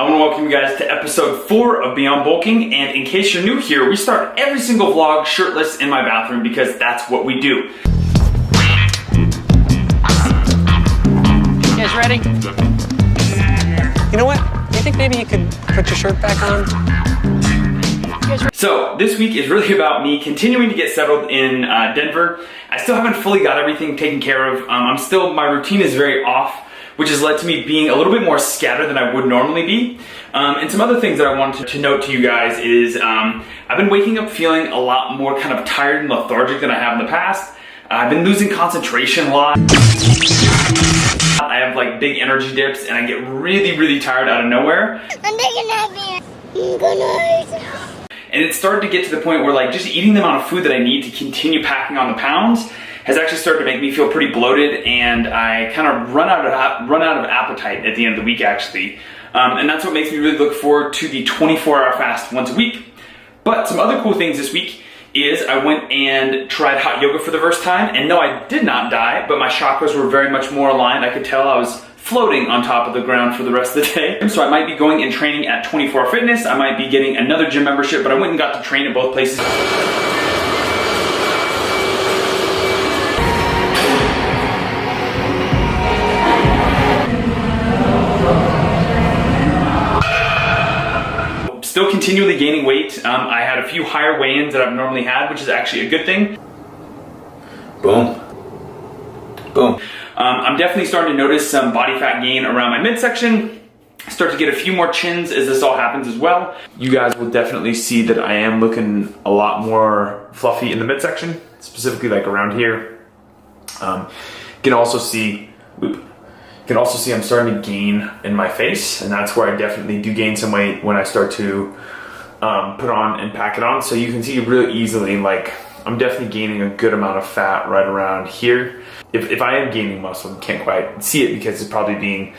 I want to welcome you guys to episode 4 of Beyond Bulking, and in case you're new here, we start every single vlog shirtless in my bathroom because that's what we do. You guys ready? You know what? Do you think maybe you could put your shirt back on? So this week is really about me continuing to get settled in Denver. I still haven't fully got everything taken care of. My routine is very off, which has led to me being a little bit more scattered than I would normally be. And some other things that I wanted to note to you guys is I've been waking up feeling a lot more kind of tired and lethargic than I have in the past. I've been losing concentration a lot. I have like big energy dips and I get really tired out of nowhere. I'm taking a nap here. I'm gonna. And it started to get to the point where like just eating the amount of food that I need to continue packing on the pounds has actually started to make me feel pretty bloated, and I kind of run out of appetite at the end of the week actually. And that's what makes me really look forward to the 24-hour fast once a week. But some other cool things this week is I went and tried hot yoga for the first time, and no, I did not die, but my chakras were very much more aligned. I could tell I was floating on top of the ground for the rest of the day. So I might be going and training at 24 Hour Fitness. I might be getting another gym membership, but I went and got to train at both places. Still continually gaining weight. I had a few higher weigh-ins that I've normally had, which is actually a good thing. Boom. Boom. I'm definitely starting to notice some body fat gain around my midsection. Start to get a few more chins as this all happens as well. You guys will definitely see that I am looking a lot more fluffy in the midsection, specifically like around here. You can also see I'm starting to gain in my face, and that's where I definitely do gain some weight when I start to put on and pack it on. So you can see really easily, like, I'm definitely gaining a good amount of fat right around here. If I am gaining muscle, you can't quite see it because it's probably being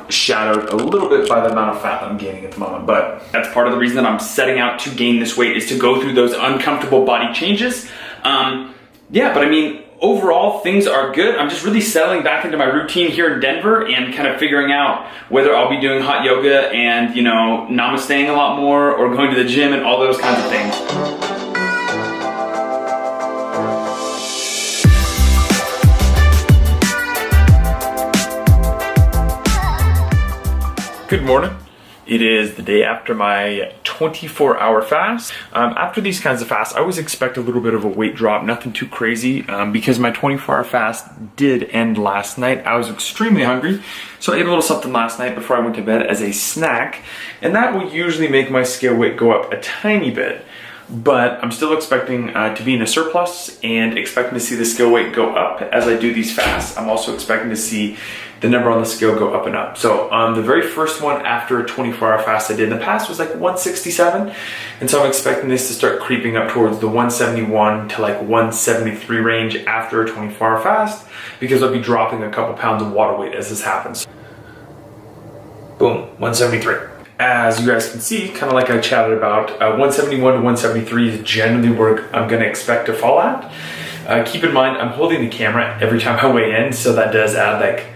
shadowed a little bit by the amount of fat that I'm gaining at the moment. But that's part of the reason that I'm setting out to gain this weight, is to go through those uncomfortable body changes. Yeah, but I mean, overall, things are good. I'm just really settling back into my routine here in Denver and kind of figuring out whether I'll be doing hot yoga and, you know, namasteing a lot more, or going to the gym and all those kinds of things. Good morning. It is the day after my 24-hour fast. After these kinds of fasts, I always expect a little bit of a weight drop, nothing too crazy, because my 24-hour fast did end last night. I was extremely hungry, so I ate a little something last night before I went to bed as a snack, and that will usually make my scale weight go up a tiny bit. But I'm still expecting to be in a surplus and expecting to see the scale weight go up as I do these fasts. I'm also expecting to see the number on the scale go up and up. So the very first one after a 24-hour fast I did in the past was like 167. And so I'm expecting this to start creeping up towards the 171 to like 173 range after a 24-hour fast, because I'll be dropping a couple pounds of water weight as this happens. Boom, 173. As you guys can see, kind of like I chatted about, 171 to 173 is generally where I'm going to expect to fall at. Keep in mind, I'm holding the camera every time I weigh in, so that does add like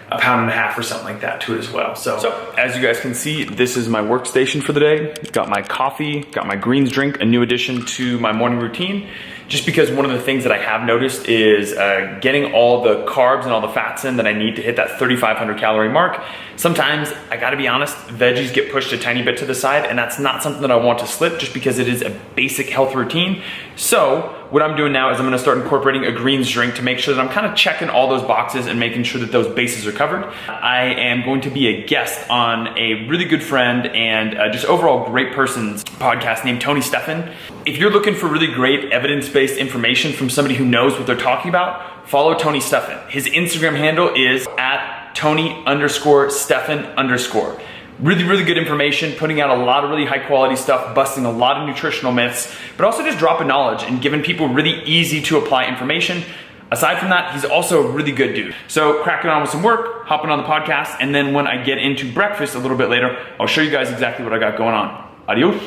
a pound and a half or something like that to it as well. So as you guys can see, this is my workstation for the day. Got my coffee, got my greens drink, a new addition to my morning routine. Just because one of the things that I have noticed is getting all the carbs and all the fats in that I need to hit that 3,500 calorie mark. Sometimes, I gotta be honest, veggies get pushed a tiny bit to the side, and that's not something that I want to slip just because it is a basic health routine. So what I'm doing now is I'm gonna start incorporating a greens drink to make sure that I'm kind of checking all those boxes and making sure that those bases are covered. I am going to be a guest on a really good friend and just overall great person's podcast named Tony Stephan. If you're looking for really great evidence-based information from somebody who knows what they're talking about, follow Tony Stephan. His Instagram handle is @Tony_Stephan_. Really good information, putting out a lot of really high quality stuff, busting a lot of nutritional myths, but also just dropping knowledge and giving people really easy to apply information. Aside from that, he's also a really good dude. So cracking on with some work, hopping on the podcast, and then when I get into breakfast a little bit later, I'll show you guys exactly what I got going on. Adios.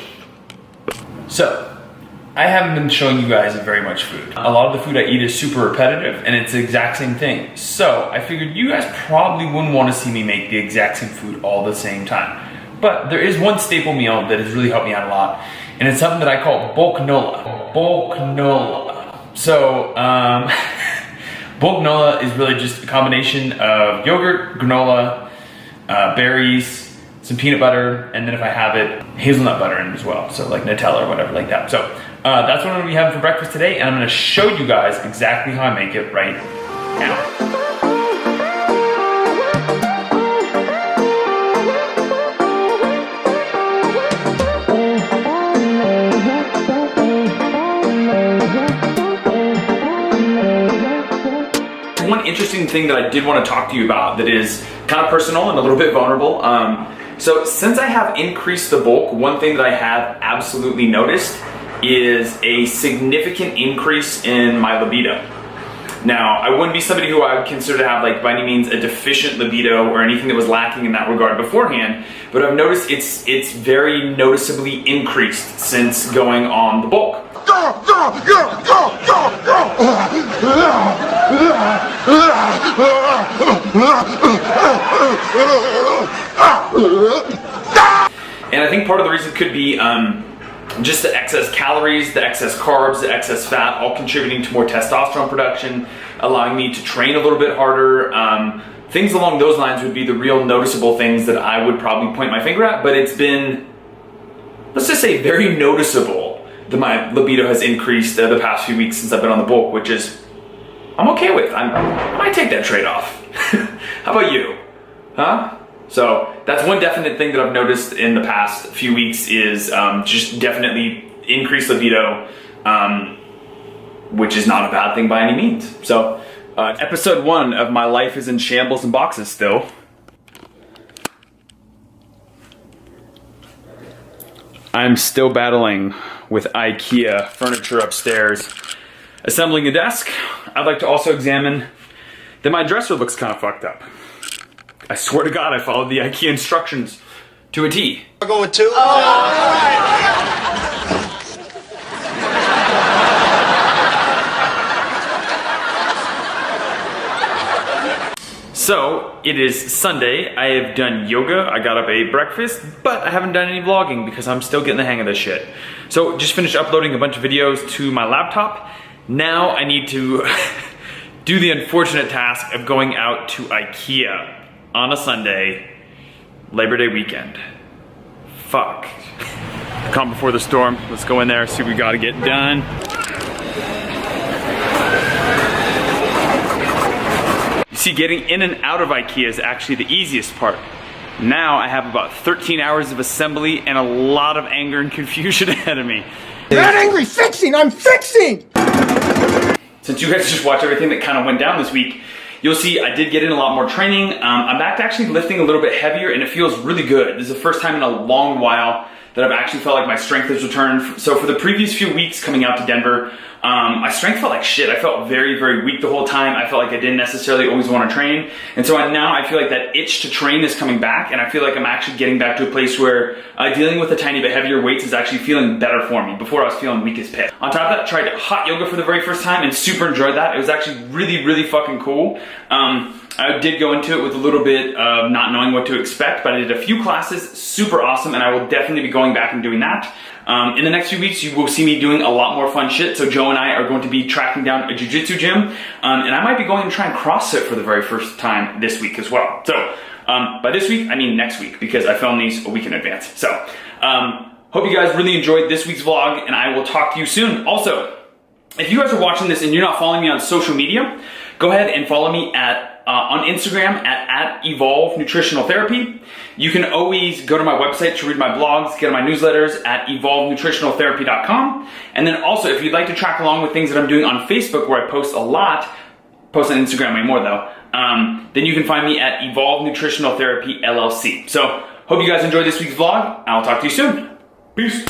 So, I haven't been showing you guys very much food. A lot of the food I eat is super repetitive, and it's the exact same thing. So I figured you guys probably wouldn't want to see me make the exact same food all the same time. But there is one staple meal that has really helped me out a lot, and it's something that I call bulk nola. Bulk nola. So, bulk nola is really just a combination of yogurt, granola, berries, some peanut butter, and then if I have it, hazelnut butter in as well. So like Nutella or whatever like that. So that's what I'm gonna be having for breakfast today, and I'm gonna show you guys exactly how I make it right now. One interesting thing that I did want to talk to you about that is kind of personal and a little bit vulnerable. So since I have increased the bulk, one thing that I have absolutely noticed is a significant increase in my libido. Now, I wouldn't be somebody who I would consider to have like by any means a deficient libido or anything that was lacking in that regard beforehand, but I've noticed it's very noticeably increased since going on the bulk. And I think part of the reason could be just the excess calories, the excess carbs, the excess fat, all contributing to more testosterone production, allowing me to train a little bit harder. Things along those lines would be the real noticeable things that I would probably point my finger at, but it's been, let's just say, very noticeable that my libido has increased the past few weeks since I've been on the bulk, which is, I'm okay with. I might take that trade-off. How about you? Huh? So that's one definite thing that I've noticed in the past few weeks is just definitely increased libido, which is not a bad thing by any means. So episode 1 of my life is in shambles and boxes still. I'm still battling with IKEA furniture upstairs. Assembling a desk, I'd like to also examine that my dresser looks kind of fucked up. I swear to God, I followed the IKEA instructions to a T. I'll go with 2. So, it is Sunday. I have done yoga, I got up, ate breakfast, but I haven't done any vlogging because I'm still getting the hang of this shit. So, just finished uploading a bunch of videos to my laptop. Now I need to do the unfortunate task of going out to IKEA on a Sunday, Labor Day weekend. Fuck. Calm before the storm. Let's go in there, see what we gotta get done. You see, getting in and out of IKEA is actually the easiest part. Now I have about 13 hours of assembly and a lot of anger and confusion ahead of me. You're not angry, fixing! I'm fixing! Since you guys just watched everything that kind of went down this week, you'll see I did get in a lot more training. I'm back to actually lifting a little bit heavier and it feels really good. This is the first time in a long while that I've actually felt like my strength has returned. So for the previous few weeks coming out to Denver, my strength felt like shit. I felt very, very weak the whole time. I felt like I didn't necessarily always want to train. And so now I feel like that itch to train is coming back, and I feel like I'm actually getting back to a place where dealing with a tiny bit heavier weights is actually feeling better for me. Before I was feeling weak as pit. On top of that, I tried hot yoga for the very first time and super enjoyed that. It was actually really, really fucking cool. I did go into it with a little bit of not knowing what to expect, but I did a few classes, super awesome, and I will definitely be going back and doing that. In the next few weeks, you will see me doing a lot more fun shit. So Joe and I are going to be tracking down a jiu-jitsu gym, and I might be going to try and CrossFit for the very first time this week as well. So by this week, I mean next week, because I film these a week in advance. So hope you guys really enjoyed this week's vlog, and I will talk to you soon. Also, if you guys are watching this and you're not following me on social media, go ahead and follow me on Instagram at Evolve Nutritional Therapy. You can always go to my website to read my blogs, get my newsletters at evolvenutritionaltherapy.com. And then also, if you'd like to track along with things that I'm doing on Facebook, where I post a lot, post on Instagram way more though, then you can find me at Evolve Nutritional Therapy LLC. So, hope you guys enjoyed this week's vlog. I'll talk to you soon. Peace.